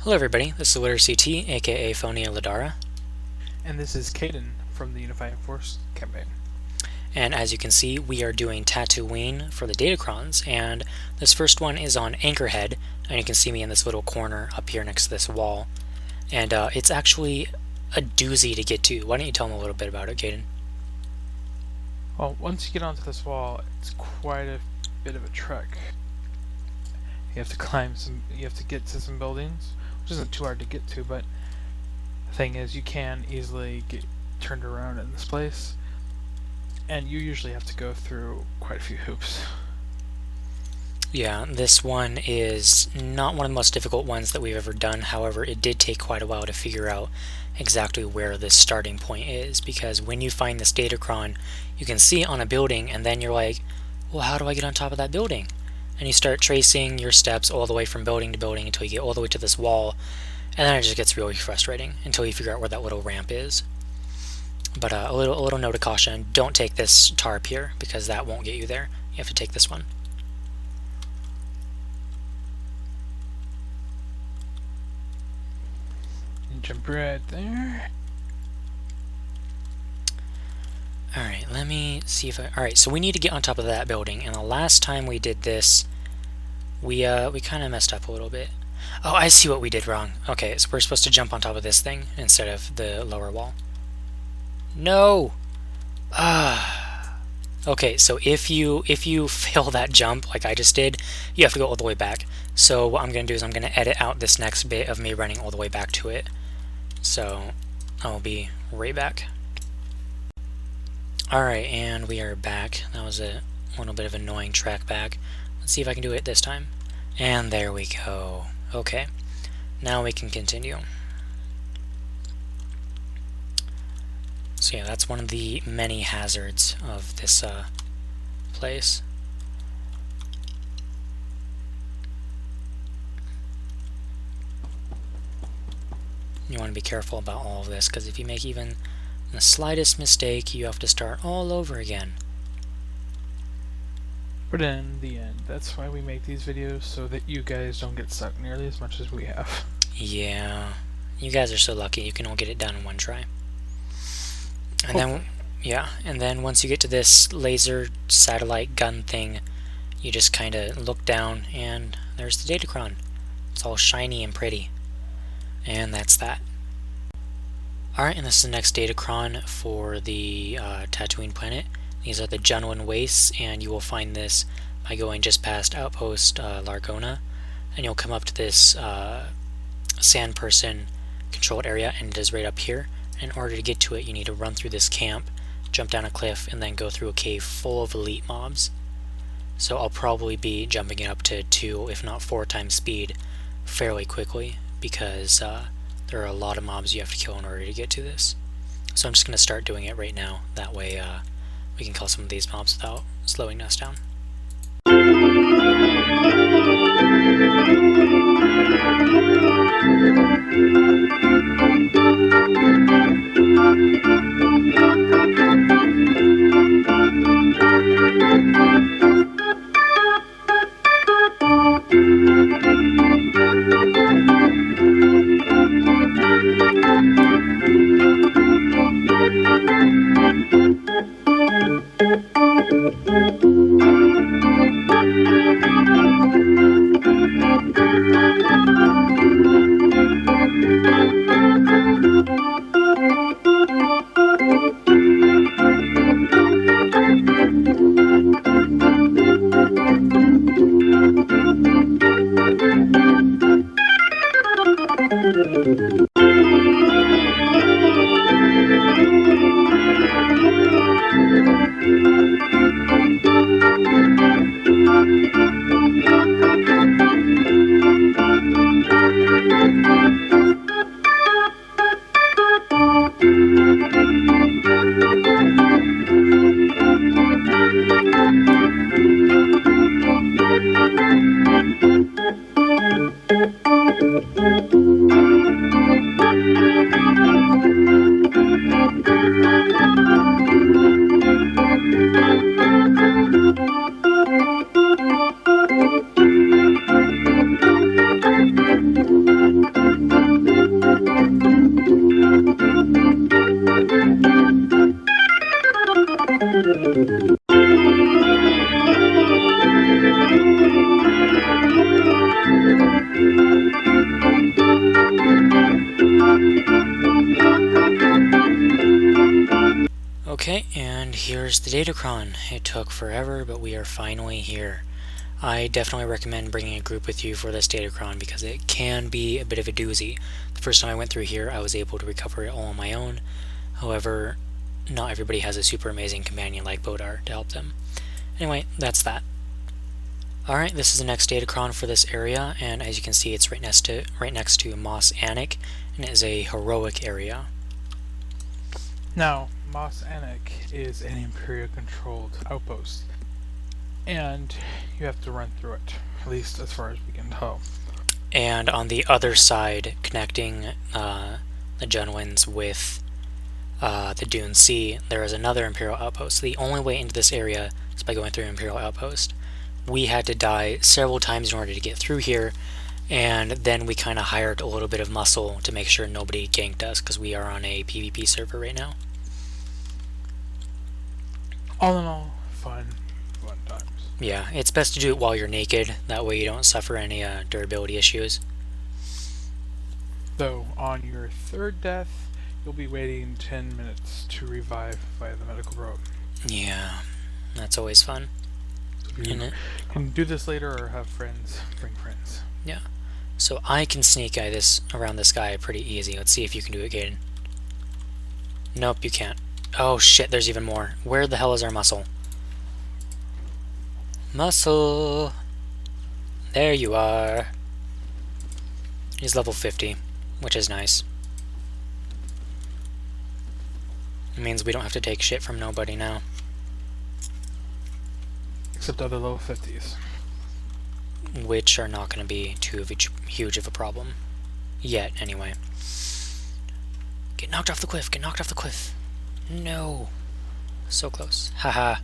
Hello everybody, this is Litter CT, aka Phony Ladara. And this is Caden from the Unifying Force Campaign. And as you can see, we are doing Tatooine for the Datacrons, and this first one is on Anchorhead, and you can see me in this little corner up here next to this wall. And it's actually a doozy to get to. Why don't you tell them a little bit about it, Caden? Well, once you get onto this wall, it's quite a bit of a trek. You have to get to some buildings, which isn't too hard to get to, but the thing is, you can easily get turned around in this place, and you usually have to go through quite a few hoops. Yeah, this one is not one of the most difficult ones that we've ever done. However, it did take quite a while to figure out exactly where this starting point is, because when you find this Datacron, you can see it on a building, and then you're like, well, how do I get on top of that building? And you start tracing your steps all the way from building to building until you get all the way to this wall, and then it just gets really frustrating until you figure out where that little ramp is. But a little note of caution, don't take this tarp here, because that won't get you there. You have to take this one. Jump right there. Alright, let me see if I... Alright, so we need to get on top of that building, and the last time we did this, we kind of messed up a little bit. Oh, I see what we did wrong. Okay, so we're supposed to jump on top of this thing instead of the lower wall. No! Okay, so if you fail that jump, like I just did, you have to go all the way back. So what I'm going to do is I'm going to edit out this next bit of me running all the way back to it. So I'll be right back. Alright, and we are back. That was a little bit of annoying track back. Let's see if I can do it this time. And there we go. Okay, now we can continue. So yeah, that's one of the many hazards of this place. You want to be careful about all of this, because if you make even the slightest mistake, you have to start all over again. But in the end, that's why we make these videos, so that you guys don't get stuck nearly as much as we have. Yeah, you guys are so lucky. You can all get it done in one try. And then, yeah, and then once you get to this laser satellite gun thing, you just kind of look down, and there's the Datacron. It's all shiny and pretty. And that's that. Alright, and this is the next Datacron for the Tatooine planet. These are the Jundland wastes, and you will find this by going just past Outpost Largona, and you'll come up to this sand person controlled area, and it is right up here. In order to get to it, you need to run through this camp, jump down a cliff, and then go through a cave full of elite mobs. So I'll probably be jumping it up to 2, if not 4 times speed fairly quickly, because there are a lot of mobs you have to kill in order to get to this. So I'm just going to start doing it right now. That way we can kill some of these mobs without slowing us down. Okay, and here's the Datacron. It took forever, but we are finally here. I definitely recommend bringing a group with you for this Datacron because it can be a bit of a doozy. The first time I went through here, I was able to recover it all on my own. However, not everybody has a super amazing companion like Bodar to help them. Anyway, that's that. Alright, this is the next Datacron for this area, and as you can see, it's right next to Mos Anek, and it is a heroic area. Now, Mos Anek is an Imperial-controlled outpost, and you have to run through it, at least as far as we can tell. And on the other side, connecting the Jundlands with the Dune Sea, there is another Imperial outpost. The only way into this area is by going through an Imperial outpost. We had to die several times in order to get through here, and then we kind of hired a little bit of muscle to make sure nobody ganked us, because we are on a PvP server right now. All in all, fun times. Yeah, it's best to do it while you're naked, that way you don't suffer any durability issues. Though, on your third death, you'll be waiting 10 minutes to revive via the medical road. Yeah, that's always fun. You can do this later or have friends bring friends. Yeah. So I can sneak eye around this guy pretty easy. Let's see if you can do it, Gaiden. Nope, you can't. Oh shit, there's even more. Where the hell is our muscle? Muscle! There you are. He's level 50, which is nice. It means we don't have to take shit from nobody now. Except other level 50s. Which are not going to be too huge of a problem. Yet, anyway. Get knocked off the cliff, get knocked off the cliff. No. So close. Haha.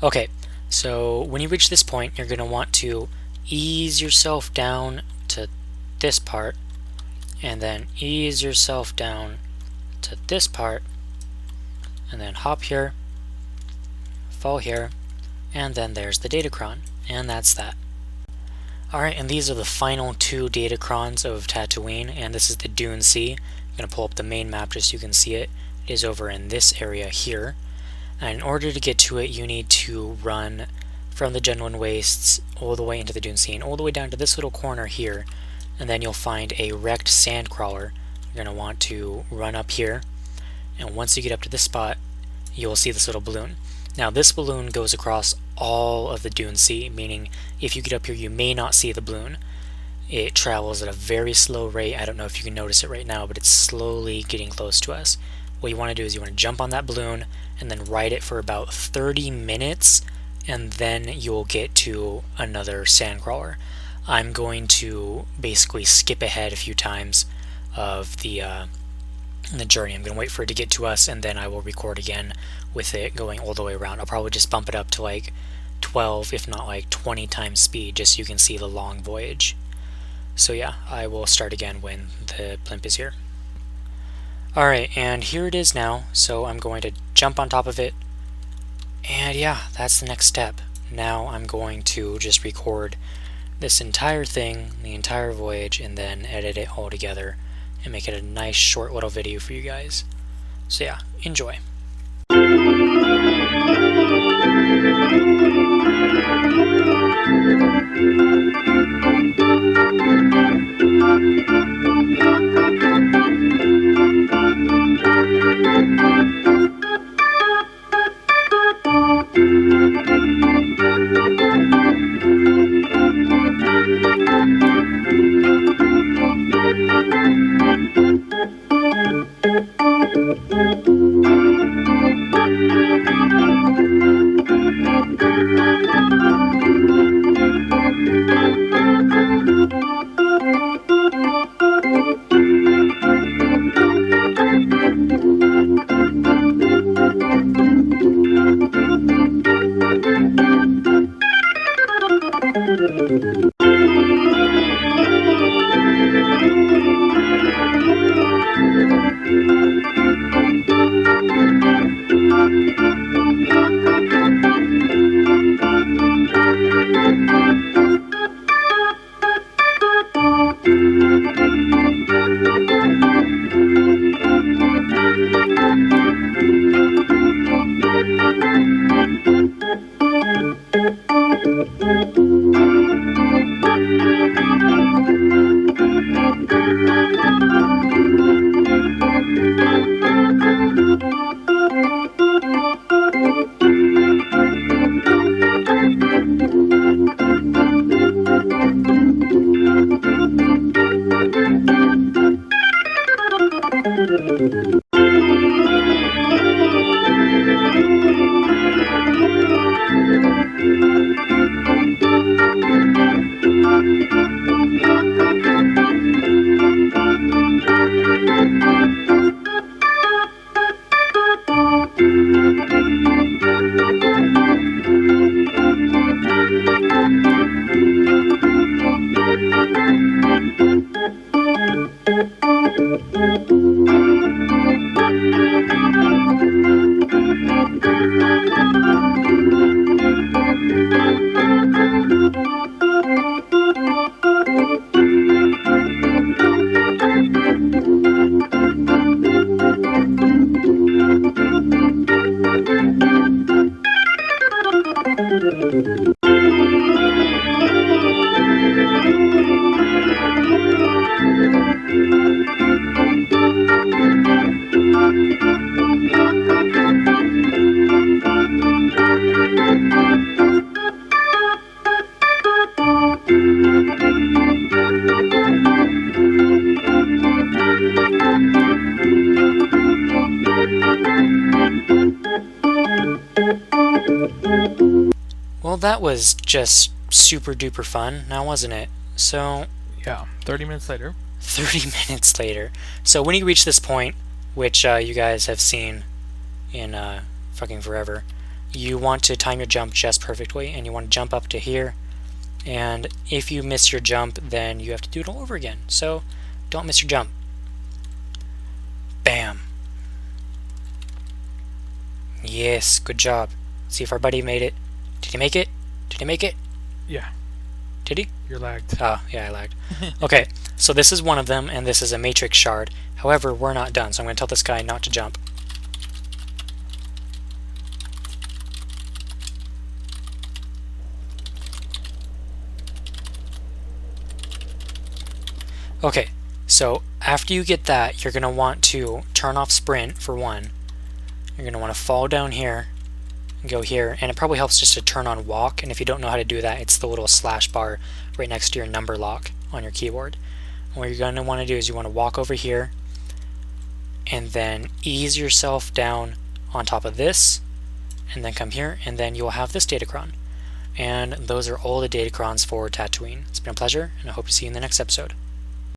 Okay, so when you reach this point, you're going to want to ease yourself down to this part, and then ease yourself down to this part, and then hop here, fall here, and then there's the Datacron, and that's that. Alright, and these are the final two Datacrons of Tatooine, and this is the Dune Sea. I'm going to pull up the main map just so you can see it. It is over in this area here. And in order to get to it, you need to run from the Jundland Wastes all the way into the Dune Sea, and all the way down to this little corner here, and then you'll find a wrecked sandcrawler. You're going to want to run up here, and once you get up to this spot, you'll see this little balloon. Now this balloon goes across all of the Dune Sea, meaning if you get up here you may not see the balloon. It travels at a very slow rate. I don't know if you can notice it right now, but it's slowly getting close to us. What you want to do is you want to jump on that balloon and then ride it for about 30 minutes, and then you'll get to another sandcrawler. I'm going to basically skip ahead a few times of the journey. I'm going to wait for it to get to us, and then I will record again with it going all the way around. I'll probably just bump it up to like 12, if not like 20 times speed, just so you can see the long voyage. So yeah, I will start again when the blimp is here. Alright, and here it is now, so I'm going to jump on top of it, and yeah, that's the next step. Now I'm going to just record this entire thing, the entire voyage, and then edit it all together and make it a nice short little video for you guys. So yeah, enjoy. Well, that was just super duper fun, now wasn't it? So, Yeah, 30 minutes later. 30 minutes later. So when you reach this point, which you guys have seen in fucking forever, you want to time your jump just perfectly, and you want to jump up to here, and if you miss your jump, then you have to do it all over again. So don't miss your jump. Bam. Yes, good job. See if our buddy made it. Did he make it? Did he make it? Yeah. Did he? You're lagged. Oh, yeah, I lagged. Okay, so this is one of them, and this is a matrix shard. However, we're not done, so I'm going to tell this guy not to jump. Okay, so after you get that, you're going to want to turn off sprint for one. You're going to want to fall down here and go here, and it probably helps just to turn on walk, and if you don't know how to do that, it's the little slash bar right next to your number lock on your keyboard. And what you're going to want to do is you want to walk over here and then ease yourself down on top of this, and then come here, and then you'll have this Datacron. And those are all the Datacrons for Tatooine. It's been a pleasure, and I hope to see you in the next episode.